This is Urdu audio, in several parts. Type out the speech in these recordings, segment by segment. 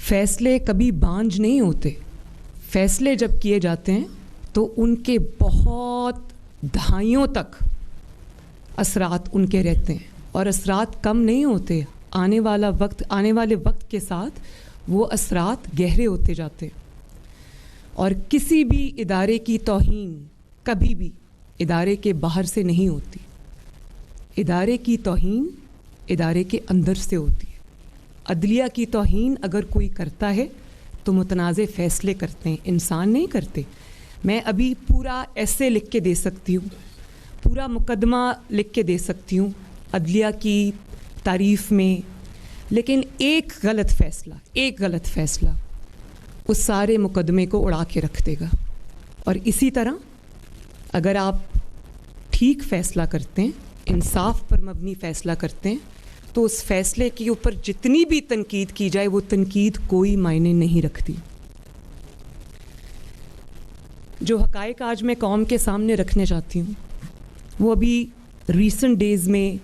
فیصلے کبھی بانجھ نہیں ہوتے. فیصلے جب کیے جاتے ہیں تو ان کے بہت دہائیوں تک اثرات ان کے رہتے ہیں, اور اثرات کم نہیں ہوتے. آنے والے وقت کے ساتھ وہ اثرات گہرے ہوتے جاتے ہیں. اور کسی بھی ادارے کی توہین کبھی بھی ادارے کے باہر سے نہیں ہوتی. ادارے کی توہین ادارے کے اندر سے ہوتی ہے. عدلیہ کی توہین اگر کوئی کرتا ہے تو متنازع فیصلے کرتے ہیں, انسان نہیں کرتے. میں ابھی پورا ایسے لکھ کے دے سکتی ہوں, پورا مقدمہ لکھ کے دے سکتی ہوں عدلیہ کی تعریف میں, لیکن ایک غلط فیصلہ اس سارے مقدمے کو اڑا کے رکھ دے گا. اور اسی طرح اگر آپ ٹھیک فیصلہ کرتے ہیں, انصاف پر مبنی فیصلہ کرتے ہیں, تو اس فیصلے کے اوپر جتنی بھی تنقید کی جائے وہ تنقید کوئی معنی نہیں رکھتی. جو حقائق آج میں قوم کے سامنے رکھنے چاہتی ہوں وہ ابھی ریسنٹ ڈیز میں,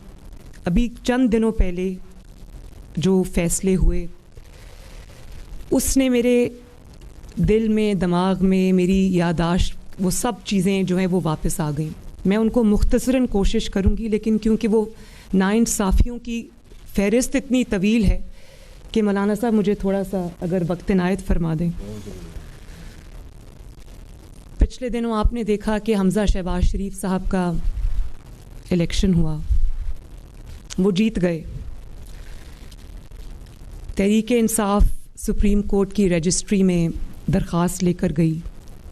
ابھی چند دنوں پہلے جو فیصلے ہوئے, اس نے میرے دل میں, دماغ میں, میری یادداشت, وہ سب چیزیں جو ہیں وہ واپس آ گئیں. میں ان کو مختصراً کوشش کروں گی, لیکن کیونکہ وہ ناانصافیوں کی فہرست اتنی طویل ہے کہ مولانا صاحب مجھے تھوڑا سا اگر وقت عنایت فرما دیں. پچھلے دنوں آپ نے دیکھا کہ حمزہ شہباز شریف صاحب کا الیکشن ہوا, وہ جیت گئے. تحریک انصاف سپریم کورٹ کی رجسٹری میں درخواست لے کر گئی,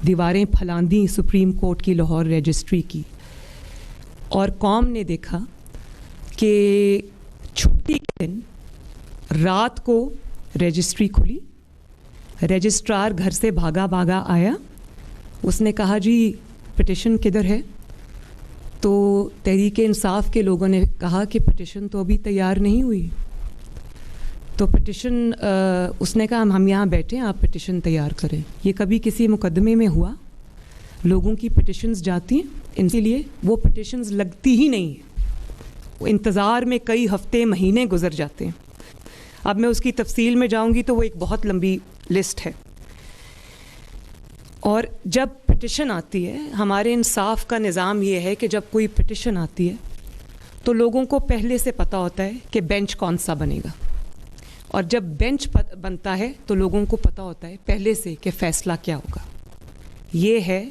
دیواریں پھلاندیں سپریم کورٹ کی لاہور رجسٹری کی, اور قوم نے دیکھا کہ چھٹی کے دن رات کو رجسٹری کھلی. رجسٹرار گھر سے بھاگا آیا, اس نے کہا جی پٹیشن کدھر ہے؟ تو تحریک انصاف کے لوگوں نے کہا کہ پٹیشن تو ابھی تیار نہیں ہوئی. تو پٹیشن اس نے کہا ہم یہاں بیٹھے ہیں, آپ پٹیشن تیار کریں. یہ کبھی کسی مقدمے میں ہوا؟ لوگوں کی پٹیشنز جاتی ہیں, ان کے لیے وہ پٹیشنز لگتی ہی نہیں ہیں, انتظار میں کئی ہفتے مہینے گزر جاتے ہیں. اب میں اس کی تفصیل میں جاؤں گی تو وہ ایک بہت لمبی لسٹ ہے. اور جب پٹیشن آتی ہے, ہمارے انصاف کا نظام یہ ہے کہ جب کوئی پٹیشن آتی ہے تو لوگوں کو پہلے سے پتہ ہوتا ہے کہ بینچ کون سا بنے گا, اور جب بینچ بنتا ہے تو لوگوں کو پتہ ہوتا ہے پہلے سے کہ فیصلہ کیا ہوگا. یہ ہے